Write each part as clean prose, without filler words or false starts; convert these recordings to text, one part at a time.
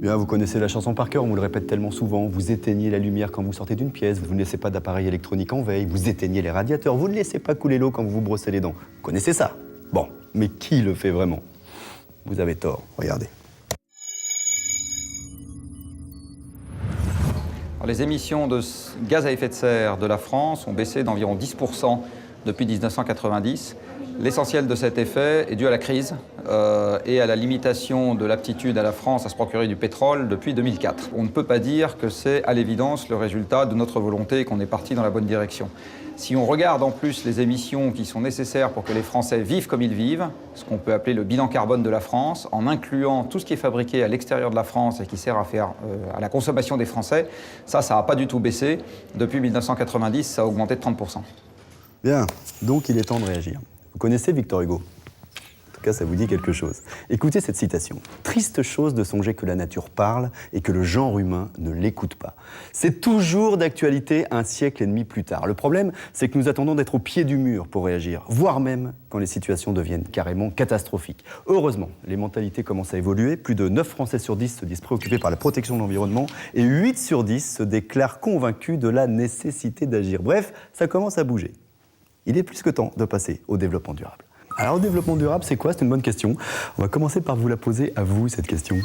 Bien, vous connaissez la chanson par cœur, on vous le répète tellement souvent. Vous éteignez la lumière quand vous sortez d'une pièce, vous ne laissez pas d'appareil électronique en veille, vous éteignez les radiateurs, vous ne laissez pas couler l'eau quand vous vous brossez les dents. Vous connaissez ça? Bon, mais qui le fait vraiment? Vous avez tort, regardez. Les émissions de gaz à effet de serre de la France ont baissé d'environ 10% depuis 1990. L'essentiel de cet effet est dû à la crise et à la limitation de l'aptitude à la France à se procurer du pétrole depuis 2004. On ne peut pas dire que c'est à l'évidence le résultat de notre volonté et qu'on est parti dans la bonne direction. Si on regarde en plus les émissions qui sont nécessaires pour que les Français vivent comme ils vivent, ce qu'on peut appeler le bilan carbone de la France, en incluant tout ce qui est fabriqué à l'extérieur de la France et qui sert à faire à la consommation des Français, ça n'a pas du tout baissé. Depuis 1990, ça a augmenté de 30%. Bien, donc il est temps de réagir. Vous connaissez Victor Hugo? En tout cas, ça vous dit quelque chose. Écoutez cette citation. « Triste chose de songer que la nature parle et que le genre humain ne l'écoute pas. » C'est toujours d'actualité un siècle et demi plus tard. Le problème, c'est que nous attendons d'être au pied du mur pour réagir, voire même quand les situations deviennent carrément catastrophiques. Heureusement, les mentalités commencent à évoluer. Plus de 9 Français sur 10 se disent préoccupés par la protection de l'environnement et 8 sur 10 se déclarent convaincus de la nécessité d'agir. Bref, ça commence à bouger. Il est plus que temps de passer au développement durable. Alors, le développement durable, c'est quoi? C'est une bonne question. On va commencer par vous la poser à vous, cette question.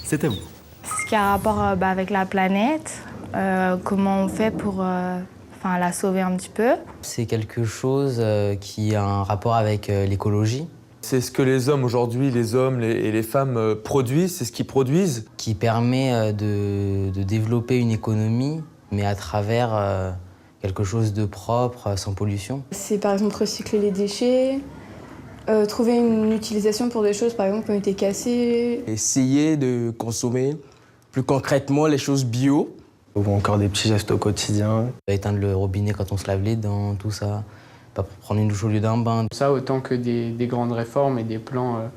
C'est à vous. Ce qui a un rapport avec la planète, comment on fait pour la sauver un petit peu. C'est quelque chose qui a un rapport avec l'écologie. C'est ce que les hommes aujourd'hui, les hommes et les femmes produisent, c'est ce qu'ils produisent. Qui permet de développer une économie, mais à travers quelque chose de propre, sans pollution. C'est par exemple recycler les déchets, trouver une utilisation pour des choses par exemple qui ont été cassées. Essayer de consommer plus concrètement les choses bio. Ou encore des petits gestes au quotidien. Éteindre le robinet quand on se lave les dents, tout ça. Pas prendre une douche au lieu d'un bain. Ça, autant que des grandes réformes et des plans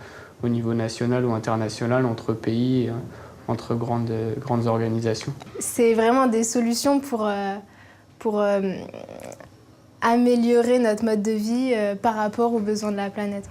au niveau national ou international entre pays, entre grandes organisations. C'est vraiment des solutions pour améliorer notre mode de vie par rapport aux besoins de la planète.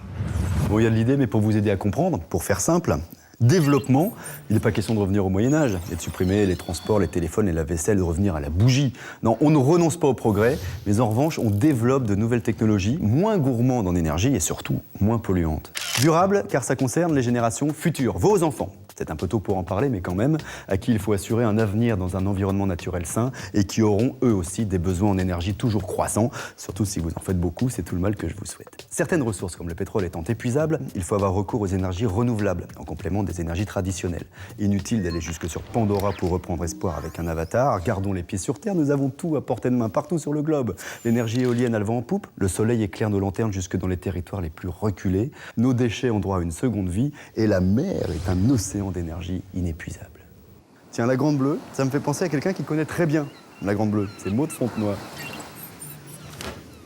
Bon, il y a de l'idée, mais pour vous aider à comprendre, pour faire simple, développement, il n'est pas question de revenir au Moyen-Âge et de supprimer les transports, les téléphones et la vaisselle, de revenir à la bougie. Non, on ne renonce pas au progrès, mais en revanche, on développe de nouvelles technologies, moins gourmandes en énergie et surtout moins polluantes. Durable, car ça concerne les générations futures, vos enfants. C'est un peu tôt pour en parler, mais quand même, à qui il faut assurer un avenir dans un environnement naturel sain et qui auront eux aussi des besoins en énergie toujours croissants. Surtout si vous en faites beaucoup, c'est tout le mal que je vous souhaite. Certaines ressources, comme le pétrole étant épuisables, il faut avoir recours aux énergies renouvelables, en complément des énergies traditionnelles. Inutile d'aller jusque sur Pandora pour reprendre espoir avec un avatar. Gardons les pieds sur terre, nous avons tout à portée de main partout sur le globe. L'énergie éolienne a le vent en poupe, le soleil éclaire nos lanternes jusque dans les territoires les plus reculés. Nos déchets ont droit à une seconde vie et la mer est un océan d'énergie inépuisable. Tiens, la Grande Bleue, ça me fait penser à quelqu'un qui connaît très bien la Grande Bleue. C'est Maude Fontenoy.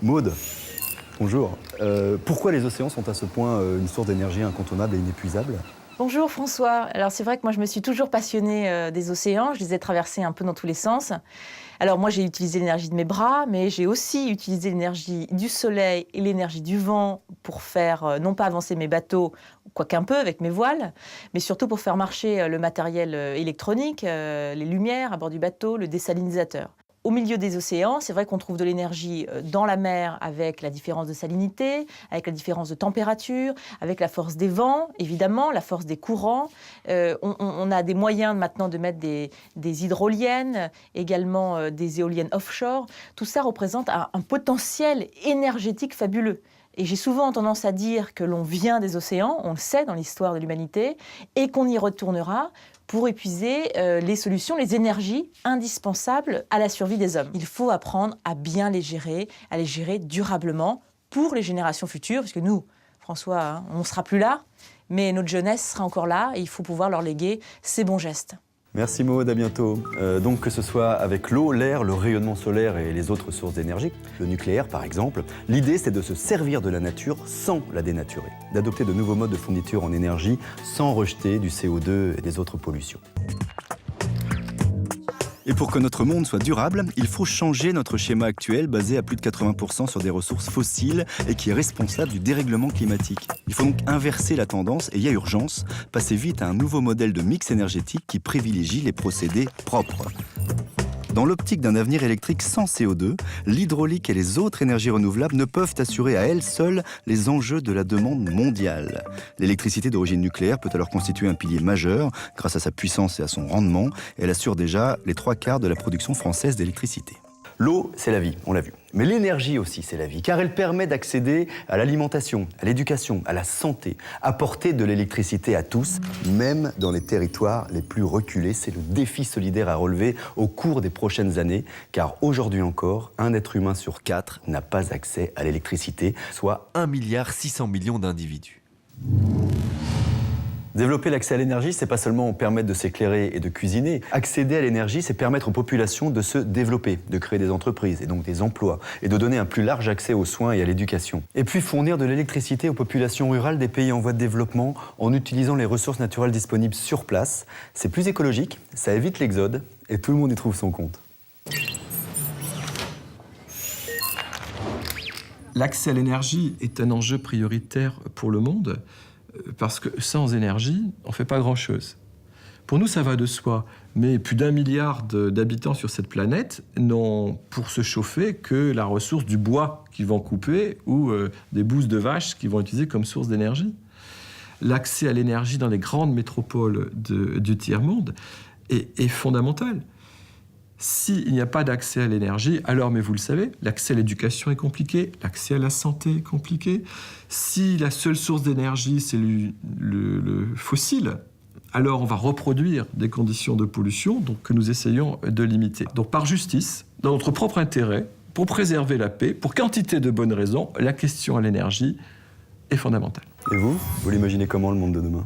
Maude, bonjour. Pourquoi les océans sont à ce point une source d'énergie incontournable et inépuisable? Bonjour François. Alors c'est vrai que moi je me suis toujours passionnée des océans, je les ai traversés un peu dans tous les sens. Alors moi j'ai utilisé l'énergie de mes bras, mais j'ai aussi utilisé l'énergie du soleil et l'énergie du vent pour faire, non pas avancer mes bateaux, quoiqu'un peu avec mes voiles, mais surtout pour faire marcher le matériel électronique, les lumières à bord du bateau, le désalinisateur. Au milieu des océans, c'est vrai qu'on trouve de l'énergie dans la mer avec la différence de salinité, avec la différence de température, avec la force des vents, évidemment, la force des courants. On a des moyens maintenant de mettre des hydroliennes, également des éoliennes offshore. Tout ça représente un potentiel énergétique fabuleux. Et j'ai souvent tendance à dire que l'on vient des océans, on le sait dans l'histoire de l'humanité, et qu'on y retournera pour épuiser les solutions, les énergies indispensables à la survie des hommes. Il faut apprendre à bien les gérer durablement pour les générations futures, parce que nous, François, hein, on ne sera plus là, mais notre jeunesse sera encore là, et il faut pouvoir leur léguer ces bons gestes. Merci Maud, à bientôt. Donc que ce soit avec l'eau, l'air, le rayonnement solaire et les autres sources d'énergie, le nucléaire par exemple, l'idée c'est de se servir de la nature sans la dénaturer, d'adopter de nouveaux modes de fourniture en énergie sans rejeter du CO2 et des autres pollutions. Et pour que notre monde soit durable, il faut changer notre schéma actuel basé à plus de 80% sur des ressources fossiles et qui est responsable du dérèglement climatique. Il faut donc inverser la tendance et il y a urgence, passer vite à un nouveau modèle de mix énergétique qui privilégie les procédés propres. Dans l'optique d'un avenir électrique sans CO2, l'hydraulique et les autres énergies renouvelables ne peuvent assurer à elles seules les enjeux de la demande mondiale. L'électricité d'origine nucléaire peut alors constituer un pilier majeur grâce à sa puissance et à son rendement. Elle assure déjà les 3/4 de la production française d'électricité. L'eau, c'est la vie, on l'a vu. Mais l'énergie aussi, c'est la vie, car elle permet d'accéder à l'alimentation, à l'éducation, à la santé, apporter de l'électricité à tous, même dans les territoires les plus reculés. C'est le défi solidaire à relever au cours des prochaines années, car aujourd'hui encore, un être humain sur 4 n'a pas accès à l'électricité, soit 1,6 milliard d'individus. Développer l'accès à l'énergie, c'est pas seulement permettre de s'éclairer et de cuisiner. Accéder à l'énergie, c'est permettre aux populations de se développer, de créer des entreprises et donc des emplois, et de donner un plus large accès aux soins et à l'éducation. Et puis fournir de l'électricité aux populations rurales des pays en voie de développement en utilisant les ressources naturelles disponibles sur place. C'est plus écologique, ça évite l'exode, et tout le monde y trouve son compte. L'accès à l'énergie est un enjeu prioritaire pour le monde. Parce que sans énergie, on ne fait pas grand-chose. Pour nous, ça va de soi. Mais plus d'1 milliard d'habitants sur cette planète n'ont pour se chauffer que la ressource du bois qu'ils vont couper ou des bousses de vaches qu'ils vont utiliser comme source d'énergie. L'accès à l'énergie dans les grandes métropoles du tiers-monde est fondamental. S'il n'y a pas d'accès à l'énergie, alors, mais vous le savez, l'accès à l'éducation est compliqué, l'accès à la santé est compliqué. Si la seule source d'énergie, c'est le fossile, alors on va reproduire des conditions de pollution que nous essayons de limiter. Donc par justice, dans notre propre intérêt, pour préserver la paix, pour quantité de bonnes raisons, la question à l'énergie est fondamentale. Et vous l'imaginez comment le monde de demain ?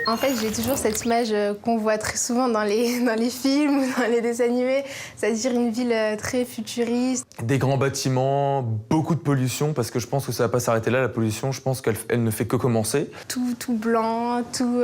En fait, j'ai toujours cette image qu'on voit très souvent dans les films ou dans les dessins animés, c'est-à-dire une ville très futuriste. Des grands bâtiments, beaucoup de pollution, parce que je pense que ça va pas s'arrêter là, la pollution. Je pense qu'elle ne fait que commencer. Tout blanc, tout...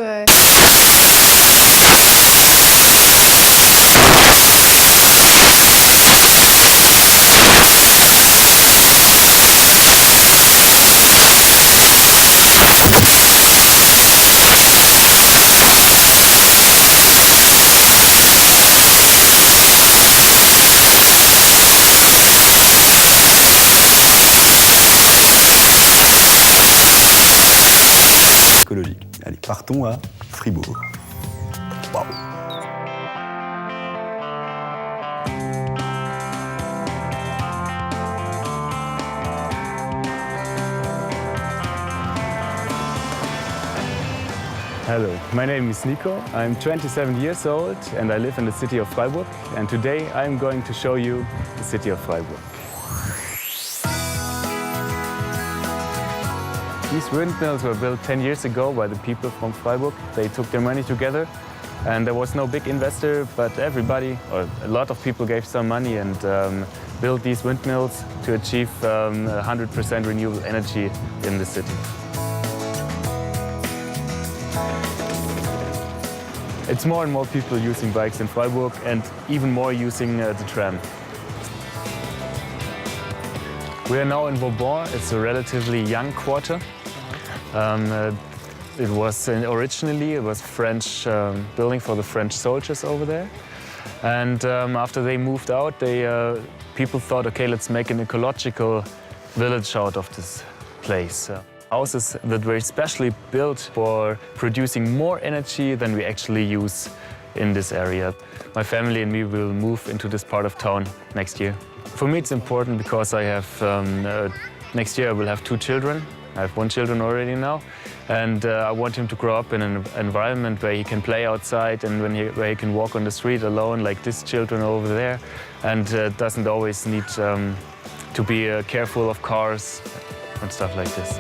écologique. Allez, partons à Fribourg. Waouh! Hello, my name is Nico. I'm 27 years old and I live in the city of Freiburg. And today I'm going to show you the city of Freiburg. These windmills were built 10 years ago by the people from Freiburg. They took their money together and there was no big investor, but everybody, or a lot of people gave some money and built these windmills to achieve 100% renewable energy in the city. It's more and more people using bikes in Freiburg and even more using the tram. We are now in Vauban. It's a relatively young quarter. It was originally French building for the French soldiers over there. And after they moved out, people thought, okay, let's make an ecological village out of this place. Houses that were especially built for producing more energy than we actually use in this area. My family and me will move into this part of town next year. For me, it's important because I have, next year I will have 2 children. I have 1 child already now. And I want him to grow up in an environment where he can play outside and where he can walk on the street alone like these children over there. And doesn't always need to be careful of cars and stuff like this.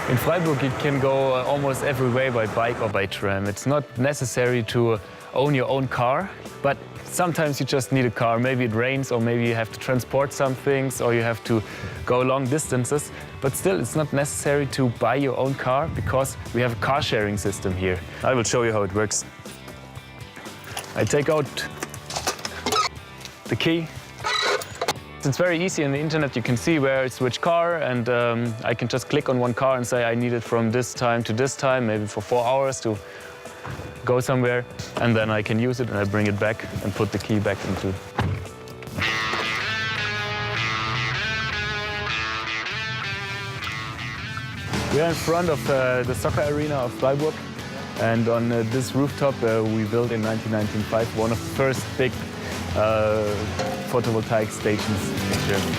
In Freiburg, you can go almost every way by bike or by tram. It's not necessary to own your own car. but sometimes you just need a car. Maybe it rains, or maybe you have to transport some things, or you have to go long distances. But still, it's not necessary to buy your own car because we have a car sharing system here. I will show you how it works. I take out the key. It's very easy on the internet. You can see where I switch car, and I can just click on one car and say I need it from this time to this time, maybe for 4 hours to go somewhere, and then I can use it and I bring it back and put the key back into. We are in front of the soccer arena of Freiburg, and on this rooftop we built in 1995 one of the first big photovoltaic stations in Germany.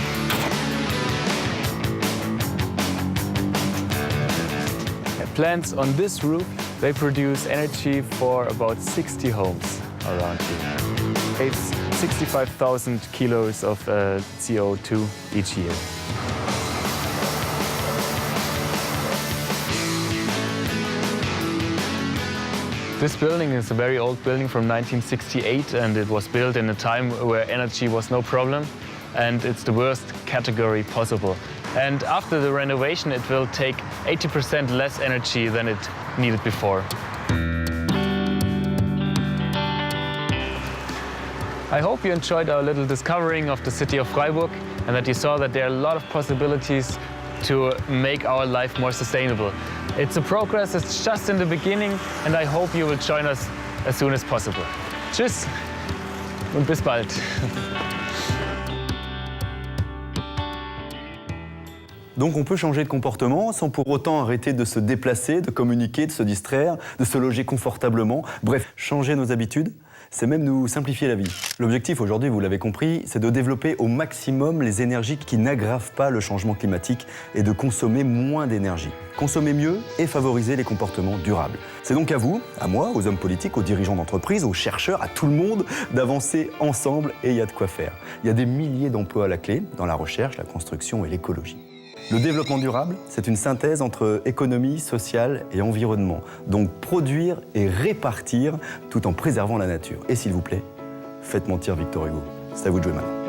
Plants on this roof, they produce energy for about 60 homes around here. It's 65,000 kilos of CO2 each year. This building is a very old building from 1968, and it was built in a time where energy was no problem, and it's the worst category possible. And after the renovation, it will take 80% less energy than it needed before. I hope you enjoyed our little discovering of the city of Freiburg, and that you saw that there are a lot of possibilities to make our life more sustainable. It's a progress, it's just in the beginning, and I hope you will join us as soon as possible. Tschüss und bis bald. Donc on peut changer de comportement sans pour autant arrêter de se déplacer, de communiquer, de se distraire, de se loger confortablement. Bref, changer nos habitudes, c'est même nous simplifier la vie. L'objectif aujourd'hui, vous l'avez compris, c'est de développer au maximum les énergies qui n'aggravent pas le changement climatique et de consommer moins d'énergie. Consommer mieux et favoriser les comportements durables. C'est donc à vous, à moi, aux hommes politiques, aux dirigeants d'entreprises, aux chercheurs, à tout le monde d'avancer ensemble, et il y a de quoi faire. Il y a des milliers d'emplois à la clé dans la recherche, la construction et l'écologie. Le développement durable, c'est une synthèse entre économie, sociale et environnement. Donc produire et répartir tout en préservant la nature. Et s'il vous plaît, faites mentir Victor Hugo. C'est à vous de jouer maintenant.